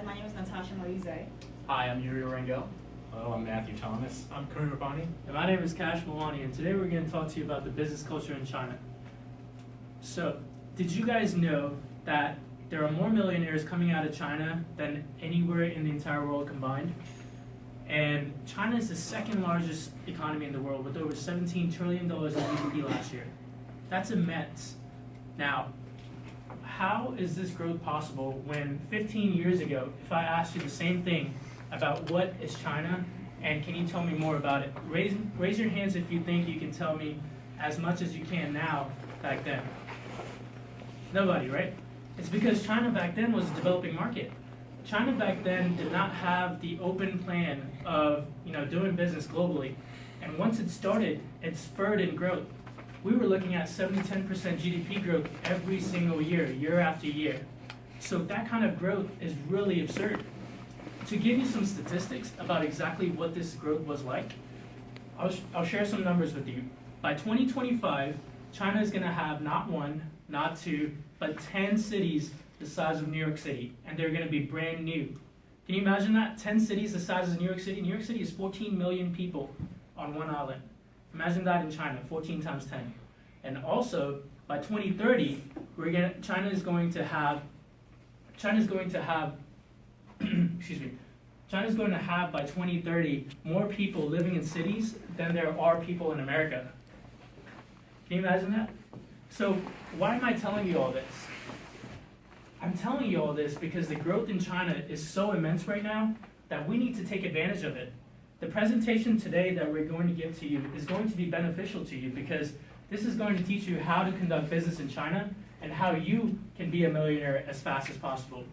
My name is Natasha Moise. Hi, I'm Yuri Orengo. Hello, I'm Matthew Thomas. I'm Karim Rabbani. And my name is Kash Malani, and today we're going to talk to you about the business culture in China. So, did you guys know that there are more millionaires coming out of China than anywhere in the entire world combined? And China is the second largest economy in the world with over $17 trillion in GDP last year. That's immense. Now, how is this growth possible when 15 years ago, if I asked you the same thing about what is China, and can you tell me more about it? Raise your hands if you think you can tell me as much as you can now back then. Nobody, right? It's because China back then was a developing market. China back then did not have the open plan of doing business globally. And once it started, it spurred in growth. We were looking at 7-10% GDP growth every single year, year after year. So that kind of growth is really absurd. To give you some statistics about exactly what this growth was like, I'll share some numbers with you. By 2025, China is going to have not one, not two, but 10 cities the size of New York City, and they're going to be brand new. Can you imagine that? 10 cities the size of New York City? New York City is 14 million people on one island. Imagine that in China, 14 times 10. And also, by 2030, China is going to have excuse me, China's going to have by 2030 more people living in cities than there are people in America. Can you imagine that? So why am I telling you all this? I'm telling you all this because the growth in China is so immense right now that we need to take advantage of it. The presentation today that we're going to give to you is going to be beneficial to you because this is going to teach you how to conduct business in China and how you can be a millionaire as fast as possible.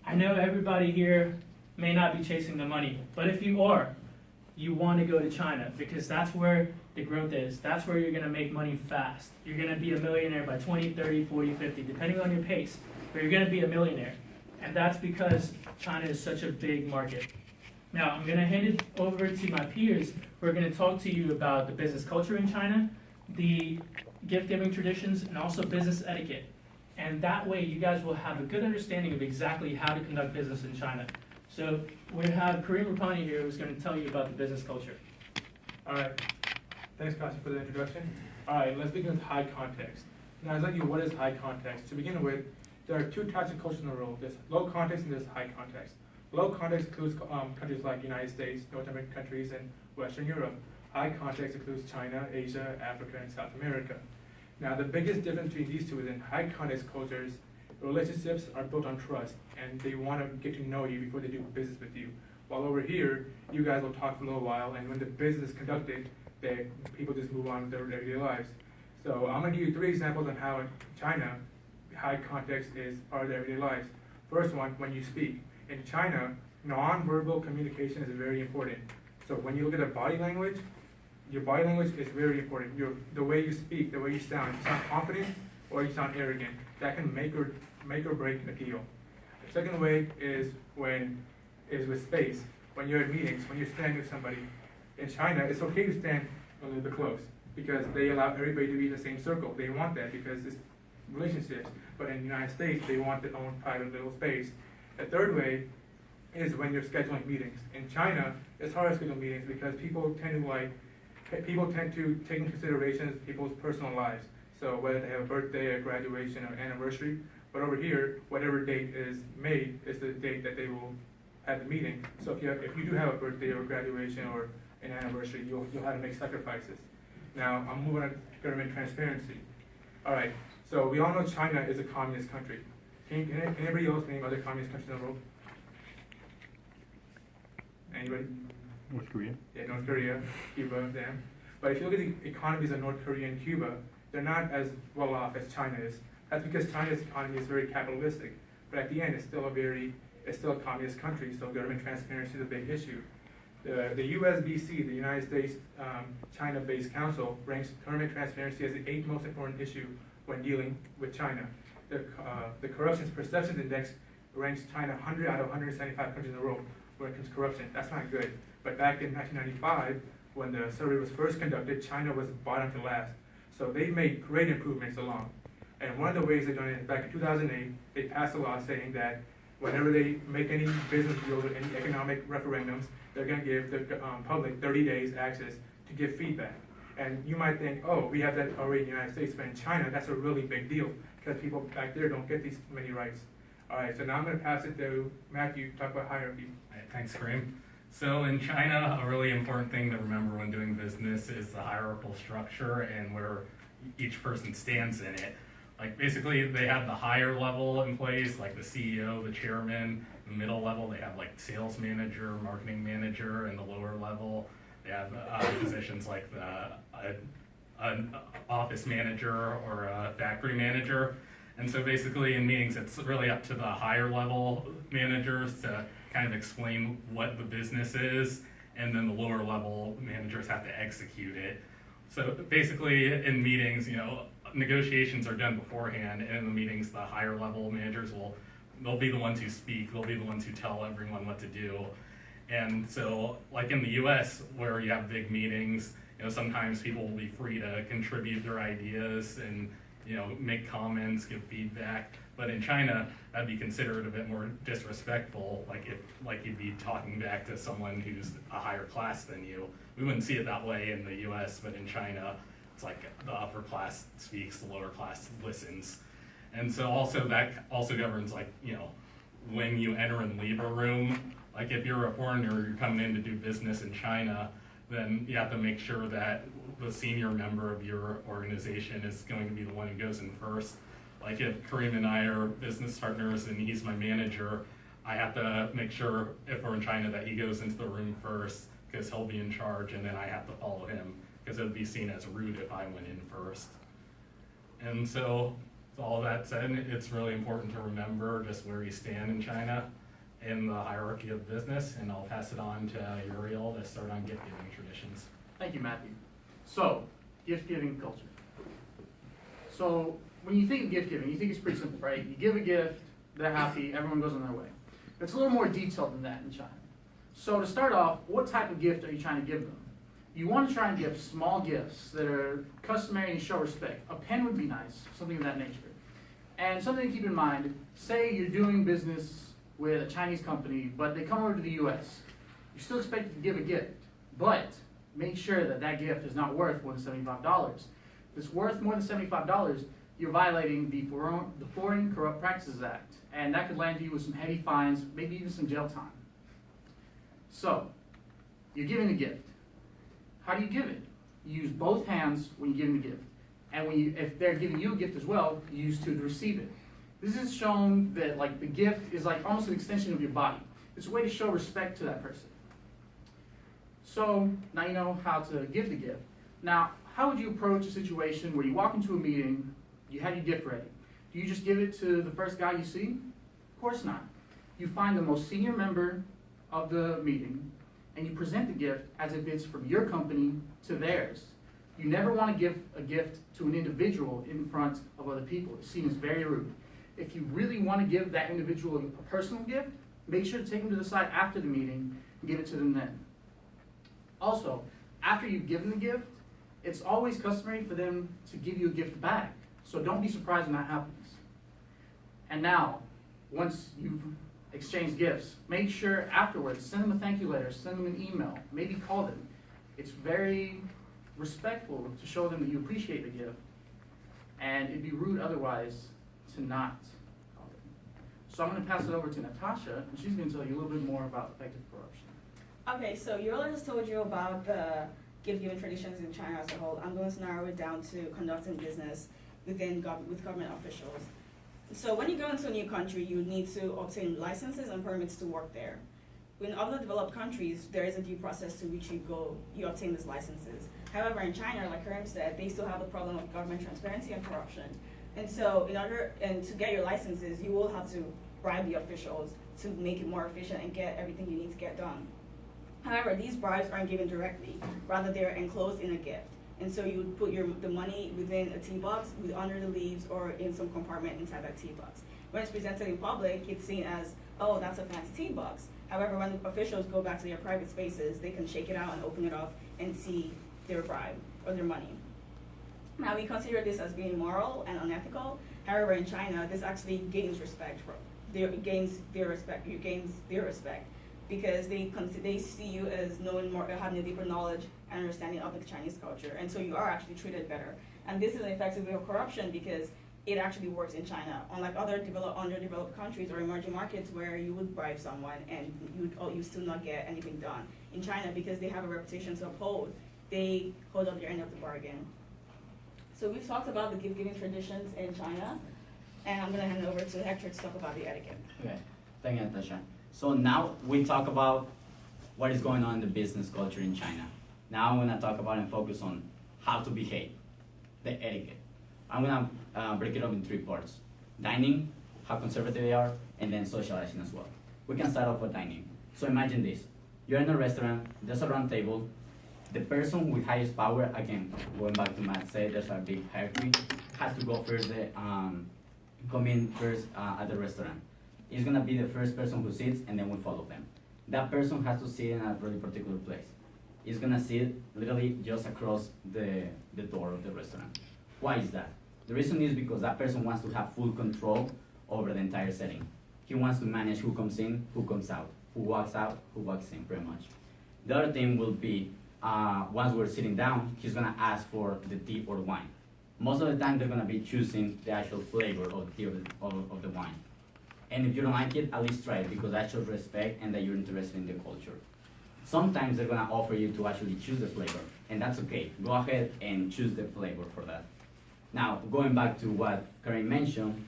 I know everybody here may not be chasing the money, but if you are, you want to go to China because that's where the growth is. That's where you're going to make money fast. You're going to be a millionaire by 20, 30, 40, 50, depending on your pace, but you're going to be a millionaire. And that's because China is such a big market. Now, I'm going to hand it over to my peers who are going to talk to you about the business culture in China, the gift-giving traditions, and also business etiquette. And that way, you guys will have a good understanding of exactly how to conduct business in China. So we have Karim Rabbani here who's going to tell you about the business culture. All right. Thanks, Kasi, for the introduction. All right, let's begin with high context. Now, exactly what is high context? To begin with, there are two types of cultures in the world. There's low context and there's high context. Low context includes countries like United States, North American countries, and Western Europe. High context includes China, Asia, Africa, and South America. Now, the biggest difference between these two is in high context cultures, relationships are built on trust, and they want to get to know you before they do business with you. While over here, you guys will talk for a little while, and when the business is conducted, people just move on with their everyday lives. So I'm going to give you 3 examples on how in China, high context is part of their everyday lives. First one, when you speak. In China, non-verbal communication is very important. So when you look at the body language, your body language is very important. The way you speak, the way you sound confident or you sound arrogant. That can make or break a deal. The second way is with space. When you're at meetings, when you're standing with somebody. In China, it's okay to stand a little bit close because they allow everybody to be in the same circle. They want that because it's relationships. But in the United States, they want their own private little space. The third way is when you're scheduling meetings. In China, it's hard to schedule meetings because people tend to take into consideration people's personal lives. So whether they have a birthday, a graduation, or anniversary. But over here, whatever date is made is the date that they will have the meeting. So if you do have a birthday or graduation or an anniversary, you'll have to make sacrifices. Now, I'm moving on to government transparency. All right, so we all know China is a communist country. Can anybody else name other communist countries in the world? Anybody? North Korea. Yeah, North Korea, Cuba, them. But if you look at the economies of North Korea and Cuba, they're not as well off as China is. That's because China's economy is very capitalistic. But at the end, it's still a communist country, so government transparency is a big issue. The USBC, the United States China-based council, ranks government transparency as the 8th most important issue when dealing with China. The Corruption Perceptions Index ranks China 100 out of 175 countries in the world when it comes to corruption. That's not good. But back in 1995, when the survey was first conducted, China was bottom to last. So they've made great improvements along. And one of the ways they've done it is back in 2008, they passed a law saying that Whenever they make any business deals or any economic referendums, they're gonna give the public 30 days access to give feedback. And you might think, oh, we have that already in the United States, but in China, that's a really big deal, because people back there don't get these many rights. All right, so now I'm gonna pass it to Matthew to talk about hierarchy. Thanks, Kareem. So in China, a really important thing to remember when doing business is the hierarchical structure and where each person stands in it. Like basically, they have the higher level employees, like the CEO, the chairman. The middle level, they have like sales manager, marketing manager, and the lower level, they have positions like an office manager or a factory manager. And so basically in meetings, it's really up to the higher level managers to kind of explain what the business is, and then the lower level managers have to execute it. So basically in meetings, negotiations are done beforehand, and in the meetings, the higher level managers they'll be the ones who speak, they'll be the ones who tell everyone what to do. And so, like in the US, where you have big meetings, sometimes people will be free to contribute their ideas and, make comments, give feedback. But in China, that'd be considered a bit more disrespectful, like you'd be talking back to someone who's a higher class than you. We wouldn't see it that way in the US, but in China, it's like the upper class speaks, the lower class listens. And so that also governs when you enter and leave a room. Like if you're a foreigner, you're coming in to do business in China, then you have to make sure that the senior member of your organization is going to be the one who goes in first. Like if Kareem and I are business partners and he's my manager, I have to make sure if we're in China that he goes into the room first, because he'll be in charge, and then I have to follow him, because it would be seen as rude if I went in first. And so, with all that said, it's really important to remember just where you stand in China in the hierarchy of business, and I'll pass it on to Uriel to start on gift-giving traditions. Thank you, Matthew. So, gift-giving culture. So, when you think of gift-giving, you think it's pretty simple, right? You give a gift, they're happy, everyone goes on their way. It's a little more detailed than that in China. So to start off, what type of gift are you trying to give them? You want to try and give small gifts that are customary and show respect. A pen would be nice, something of that nature. And something to keep in mind, say you're doing business with a Chinese company, but they come over to the US. You're still expected to give a gift, but make sure that that gift is not worth more than $75. If it's worth more than $75, you're violating the Foreign Corrupt Practices Act, and that could land you with some heavy fines, maybe even some jail time. So, you're giving a gift. How do you give it? You use both hands when you give them the gift. And if they're giving you a gift as well, you use two to receive it. This is shown that the gift is almost an extension of your body. It's a way to show respect to that person. So, now you know how to give the gift. Now, how would you approach a situation where you walk into a meeting, you have your gift ready? Do you just give it to the first guy you see? Of course not. You find the most senior member of the meeting, and you present the gift as if it's from your company to theirs. You never want to give a gift to an individual in front of other people. It's seen as very rude. If you really want to give that individual a personal gift, make sure to take them to the side after the meeting and give it to them then. Also, after you've given the gift, it's always customary for them to give you a gift back. So don't be surprised when that happens. And now, once you've exchanged gifts, make sure afterwards, send them a thank you letter, send them an email, maybe call them. It's very respectful to show them that you appreciate the gift, and it'd be rude otherwise to not call them. So I'm going to pass it over to Natasha, and she's going to tell you a little bit more about effective corruption. Okay, so Uriel just told you about the gift-giving traditions in China as a whole. I'm going to narrow it down to conducting business with government officials. So when you go into a new country, you need to obtain licenses and permits to work there. In other developed countries, there is a due process to which you obtain these licenses. However, in China, like Kareem said, they still have the problem of government transparency and corruption. And so to get your licenses, you will have to bribe the officials to make it more efficient and get everything you need to get done. However, these bribes aren't given directly, rather they're enclosed in a gift. And so you would put the money within a tea box, under the leaves, or in some compartment inside that tea box. When it's presented in public, it's seen as, oh, that's a fancy tea box. However, when officials go back to their private spaces, they can shake it out and open it up and see their bribe or their money. Now, we consider this as being moral and unethical. However, in China, this actually gains respect it gains their respect. You gains their respect because they see you as knowing more, having a deeper knowledge and understanding of the Chinese culture, and so you are actually treated better. And this is an effective way of corruption because it actually works in China, unlike other underdeveloped countries or emerging markets where you would bribe someone and you still not get anything done. In China, because they have a reputation to uphold, they hold up their end of the bargain. So we've talked about the gift-giving traditions in China, and I'm gonna hand it over to Hector to talk about the etiquette. Okay, thank you, Natasha. So now we talk about what is going on in the business culture in China. Now I'm gonna talk about and focus on how to behave, the etiquette. I'm gonna break it up in 3 parts. Dining, how conservative they are, and then socializing as well. We can start off with dining. So imagine this. You're in a restaurant, there's a round table. The person with highest power, again, going back to Matt said, there's a big hierarchy, has to go first, come in first at the restaurant. It's gonna be the first person who sits, and then we follow them. That person has to sit in a really particular place. He's gonna sit literally just across the door of the restaurant. Why is that? The reason is because that person wants to have full control over the entire setting. He wants to manage who comes in, who comes out, who walks in, pretty much. The other thing will be, once we're sitting down, he's gonna ask for the tea or wine. Most of the time, they're gonna be choosing the actual flavor of the tea of the wine. And if you don't like it, at least try it, because that shows respect and that you're interested in the culture. Sometimes they're gonna offer you to actually choose the flavor, and that's okay. Go ahead and choose the flavor for that. Now, going back to what Karim mentioned,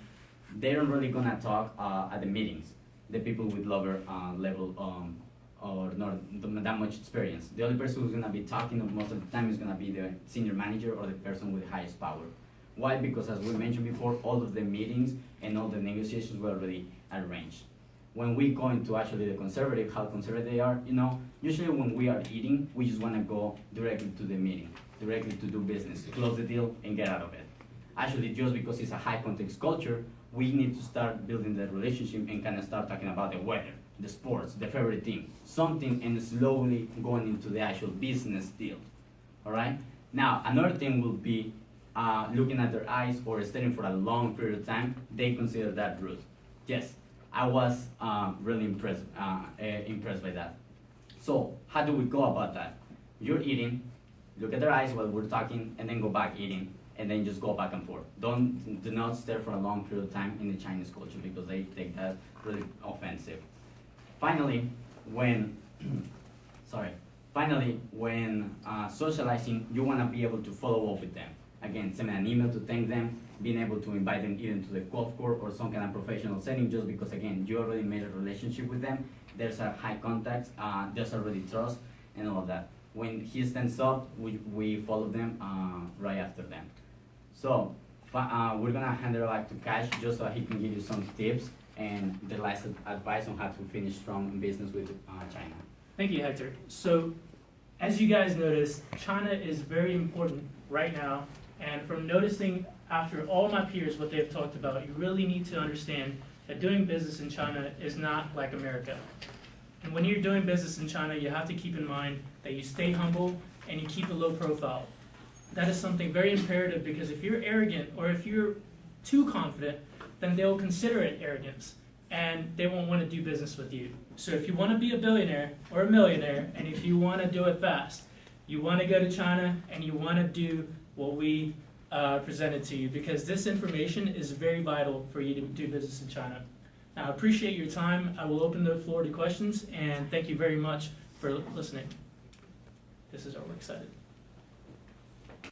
they're really gonna talk at the meetings, the people with lower level or not that much experience. The only person who's gonna be talking most of the time is gonna be the senior manager or the person with the highest power. Why? Because as we mentioned before, all of the meetings and all the negotiations were already arranged. When we go into actually the conservative, how conservative they are, usually when we are eating, we just wanna go directly to the meeting, directly to do business, close the deal and get out of it. Actually, just because it's a high context culture, we need to start building that relationship and kind of start talking about the weather, the sports, the favorite team, something, and slowly going into the actual business deal. All right? Now, another thing will be looking at their eyes or staring for a long period of time. They consider that rude. Yes, I was really impressed by that. So, how do we go about that? You're eating, look at their eyes while we're talking, and then go back eating, and then just go back and forth. Do not stare for a long period of time in the Chinese culture because they take that really offensive. Finally, when socializing, you want to be able to follow up with them. Again, send an email to thank them, being able to invite them even to the golf course or some kind of professional setting, just because again, you already made a relationship with them. There's a high contact, there's already trust, and all of that. When he stands up, we follow them right after them. So we're gonna hand it back to Cash just so he can give you some tips and the last advice on how to finish strong in business with China. Thank you, Hector. So, as you guys noticed, China is very important right now, and from noticing after all my peers what they've talked about, you really need to understand that doing business in China is not like America. And when you're doing business in China, you have to keep in mind that you stay humble and you keep a low profile. That is something very imperative, because if you're arrogant or if you're too confident, then they'll consider it arrogance and they won't want to do business with you. So if you want to be a billionaire or a millionaire, and if you want to do it fast, you want to go to China and you want to do what we presented to you, because this information is very vital for you to do business in China. Now, I appreciate your time. I will open the floor to questions, and thank you very much for listening. This is our work excited.